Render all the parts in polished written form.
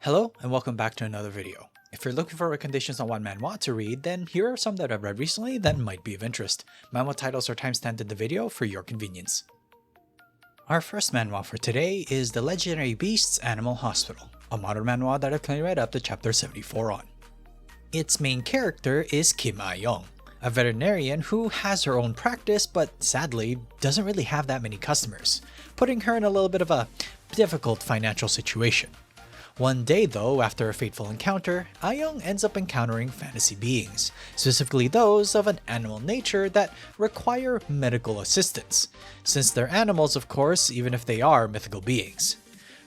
Hello and welcome back to another video. If you're looking for recommendations on what manhwa to read, then here are some that I've read recently that might be of interest. Manhwa titles are timestamped in the video for your convenience. Our first manhwa for today is The Legendary Beasts Animal Hospital, a modern manhwa that I've currently read up to chapter 74 on. Its main character is Kim Ah-young, a veterinarian who has her own practice but sadly doesn't really have that many customers, putting her in a little bit of a difficult financial situation. One day though, after a fateful encounter, Ah-young ends up encountering fantasy beings, specifically those of an animal nature that require medical assistance, since they're animals of course, even if they are mythical beings.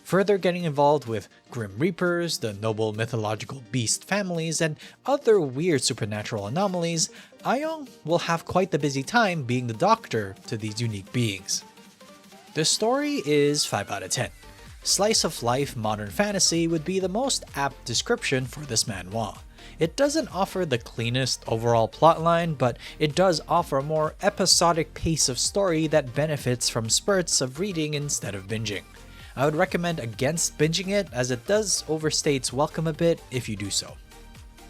Further getting involved with Grim Reapers, the noble mythological beast families, and other weird supernatural anomalies, Ah-young will have quite the busy time being the doctor to these unique beings. The story is 5 out of 10. Slice of life modern fantasy would be the most apt description for this manhwa. It doesn't offer the cleanest overall plotline, but it does offer a more episodic pace of story that benefits from spurts of reading instead of binging. I would recommend against binging it, as it does overstay its welcome a bit if you do so.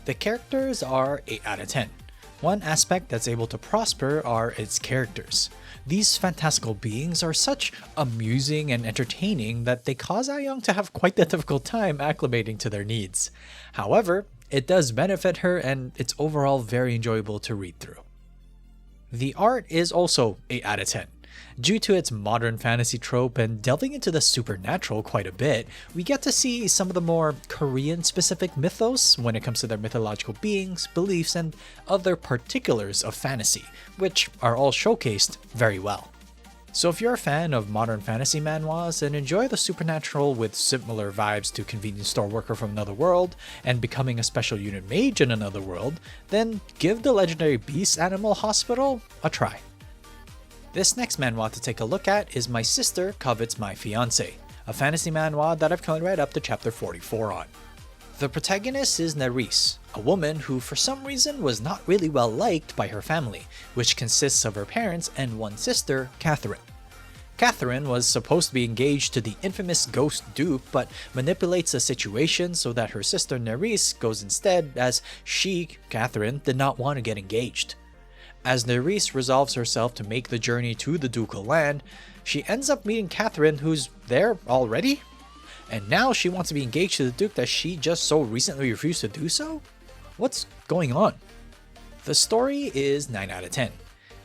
The characters are 8 out of 10. One aspect that's able to prosper are its characters. These fantastical beings are such amusing and entertaining that they cause Ah-young to have quite the difficult time acclimating to their needs. However, it does benefit her and it's overall very enjoyable to read through. The art is also 8 out of 10. Due to its modern fantasy trope and delving into the supernatural quite a bit, we get to see some of the more Korean-specific mythos when it comes to their mythological beings, beliefs, and other particulars of fantasy, which are all showcased very well. So if you're a fan of modern fantasy manhwas and enjoy the supernatural with similar vibes to Convenience Store Worker from Another World and becoming a special unit mage in Another World, then give The Legendary Beasts Animal Hospital a try. This next manhwa to take a look at is My Sister Covets My Fiancé, a fantasy manhwa that I've currently read up to chapter 44 on. The protagonist is Nerys, a woman who for some reason was not really well liked by her family, which consists of her parents and one sister, Catherine. Catherine was supposed to be engaged to the infamous ghost Duke, but manipulates the situation so that her sister Nerys goes instead, as she, Catherine, did not want to get engaged. As Nerys resolves herself to make the journey to the ducal land, she ends up meeting Catherine, who's there already? And now she wants to be engaged to the Duke that she just so recently refused to do so? What's going on? The story is 9 out of 10.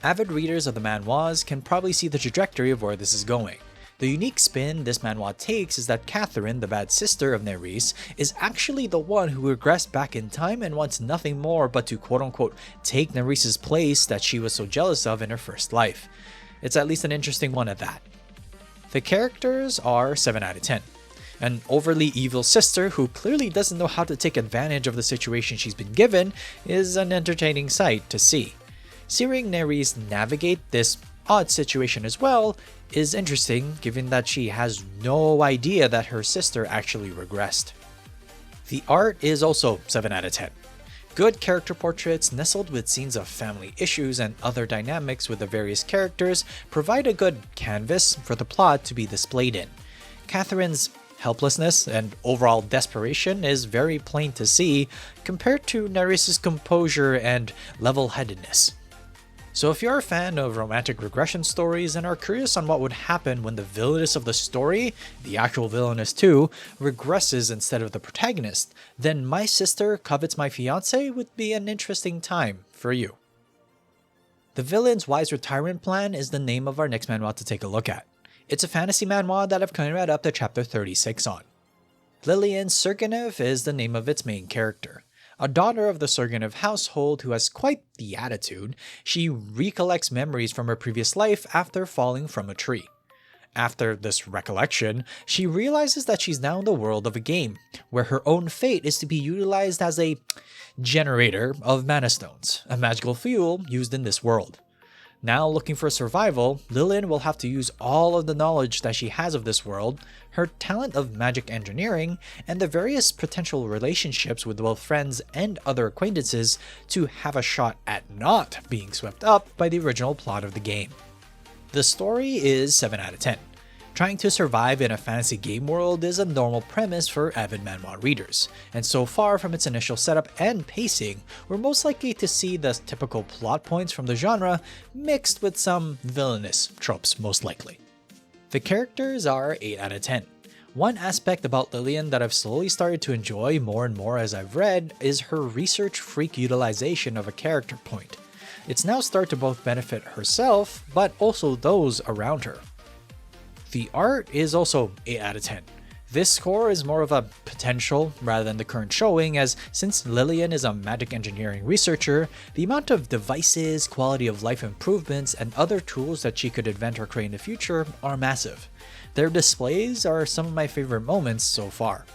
Avid readers of the manhwas can probably see the trajectory of where this is going. The unique spin this manhwa takes is that Catherine, the bad sister of Nerys, is actually the one who regressed back in time and wants nothing more but to quote-unquote take Nerys' place that she was so jealous of in her first life. It's at least an interesting one at that. The characters are 7 out of 10. An overly evil sister who clearly doesn't know how to take advantage of the situation she's been given is an entertaining sight to see. Seeing Nerys navigate this odd situation as well is interesting, given that she has no idea that her sister actually regressed. The art is also 7 out of 10. Good character portraits nestled with scenes of family issues and other dynamics with the various characters provide a good canvas for the plot to be displayed in. Catherine's helplessness and overall desperation is very plain to see compared to Nerys' composure and level-headedness. So if you're a fan of romantic regression stories and are curious on what would happen when the villainess of the story, the actual villainess too, regresses instead of the protagonist, then My Sister Covets My Fiancé would be an interesting time for you. The Villain's Wise Retirement Plan is the name of our next manhwa to take a look at. It's a fantasy manhwa that I've currently read up to chapter 36 on. Lillian Sergenev is the name of its main character. A daughter of the Sergenev household who has quite the attitude, she recollects memories from her previous life after falling from a tree. After this recollection, she realizes that she's now in the world of a game, where her own fate is to be utilized as a generator of mana stones, a magical fuel used in this world. Now looking for survival, Lillian will have to use all of the knowledge that she has of this world, her talent of magic engineering, and the various potential relationships with both friends and other acquaintances to have a shot at not being swept up by the original plot of the game. The story is 7 out of 10. Trying to survive in a fantasy game world is a normal premise for avid manhwa readers, and so far from its initial setup and pacing, we're most likely to see the typical plot points from the genre mixed with some villainous tropes most likely. The characters are 8 out of 10. One aspect about Lillian that I've slowly started to enjoy more and more as I've read is her research freak utilization of a character point. It's now started to both benefit herself, but also those around her. The art is also 8 out of 10. This score is more of a potential rather than the current showing, as since Lillian is a magic engineering researcher, the amount of devices, quality of life improvements, and other tools that she could invent or create in the future are massive. Their displays are some of my favorite moments so far.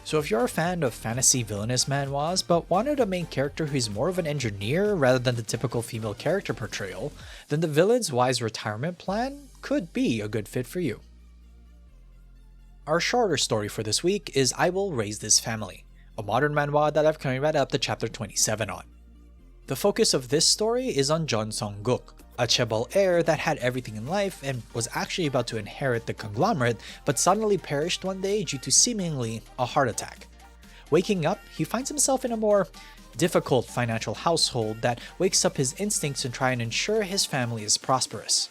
So if you're a fan of fantasy villainous manhwas but wanted a main character who's more of an engineer rather than the typical female character portrayal, then the villain's wise retirement plan could be a good fit for you. Our shorter story for this week is I Will Raise This Family, a modern manhwa that I've currently read up to chapter 27 on. The focus of this story is on Jeon Sung-guk, a chaebol heir that had everything in life and was actually about to inherit the conglomerate but suddenly perished one day due to seemingly a heart attack. Waking up, he finds himself in a more difficult financial household that wakes up his instincts to try and ensure his family is prosperous.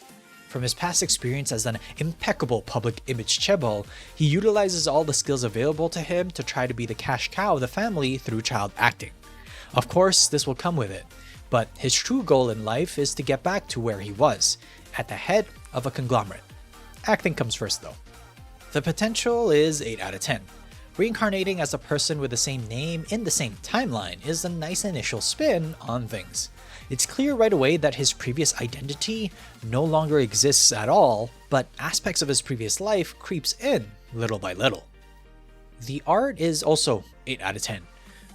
From his past experience as an impeccable public image chaebol, he utilizes all the skills available to him to try to be the cash cow of the family through child acting. Of course, this will come with it, but his true goal in life is to get back to where he was, at the head of a conglomerate. Acting comes first though. The potential is 8 out of 10. Reincarnating as a person with the same name in the same timeline is a nice initial spin on things. It's clear right away that his previous identity no longer exists at all, but aspects of his previous life creeps in little by little. The art is also 8 out of 10.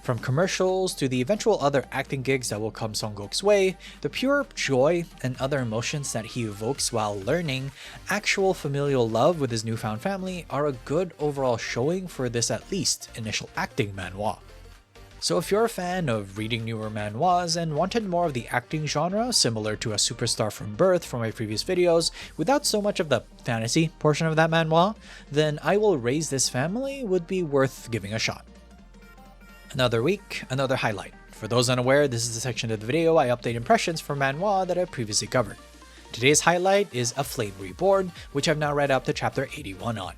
From commercials to the eventual other acting gigs that will come Sung-guk's way, the pure joy and other emotions that he evokes while learning actual familial love with his newfound family are a good overall showing for this at least initial acting manhwa. So if you're a fan of reading newer manhwas and wanted more of the acting genre similar to a superstar from birth from my previous videos without so much of the fantasy portion of that manhwa, then I Will Raise This Family would be worth giving a shot. Another week, another highlight. For those unaware, this is the section of the video I update impressions for manhwa that I've previously covered. Today's highlight is A Flame Reborn, which I've now read up to chapter 81 on.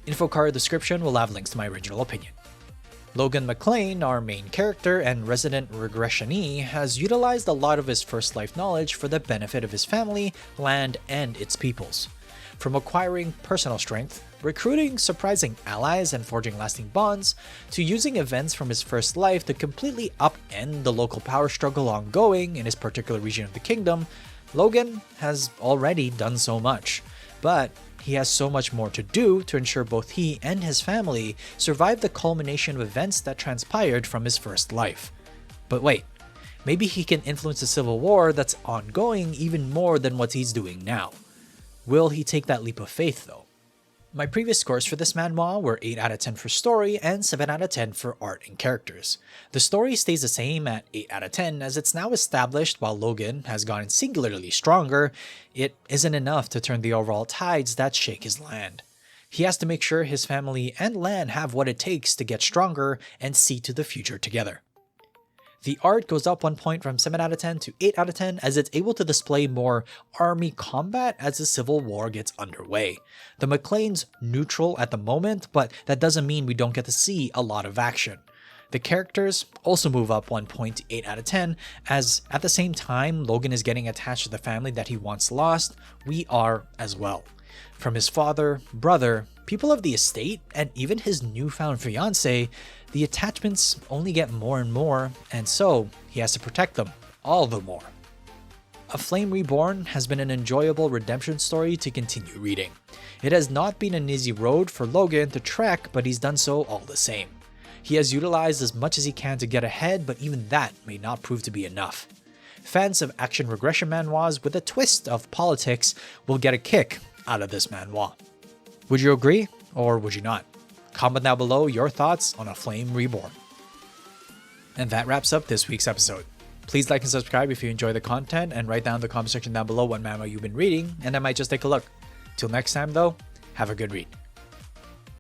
Info card description will have links to my original opinion. Logan McLean, our main character and resident regressionee, has utilized a lot of his first life knowledge for the benefit of his family, land, and its peoples. From acquiring personal strength, recruiting surprising allies and forging lasting bonds, to using events from his first life to completely upend the local power struggle ongoing in his particular region of the kingdom, Logan has already done so much. But he has so much more to do to ensure both he and his family survive the culmination of events that transpired from his first life. But wait, maybe he can influence the civil war that's ongoing even more than what he's doing now. Will he take that leap of faith though? My previous scores for this manhwa were 8 out of 10 for story and 7 out of 10 for art and characters. The story stays the same at 8 out of 10 as it's now established while Logan has gotten singularly stronger, it isn't enough to turn the overall tides that shake his land. He has to make sure his family and land have what it takes to get stronger and see to the future together. The art goes up 1 point from 7 out of 10 to 8 out of 10 as it's able to display more army combat as the civil war gets underway. The McLean's neutral at the moment, but that doesn't mean we don't get to see a lot of action. The characters also move up 1 point to 8 out of 10 as at the same time Logan is getting attached to the family that he once lost, we are as well. From his father, brother, people of the estate, and even his newfound fiancé, the attachments only get more and more, and so he has to protect them all the more. A Flame Reborn has been an enjoyable redemption story to continue reading. It has not been an easy road for Logan to trek, but he's done so all the same. He has utilized as much as he can to get ahead, but even that may not prove to be enough. Fans of action regression manhwas with a twist of politics will get a kick out of this manhwa. Would you agree, or would you not? Comment down below your thoughts on A Flame Reborn. And that wraps up this week's episode. Please like and subscribe if you enjoy the content, and write down in the comment section down below what manhwa you've been reading, and I might just take a look. Till next time though, Have a good read.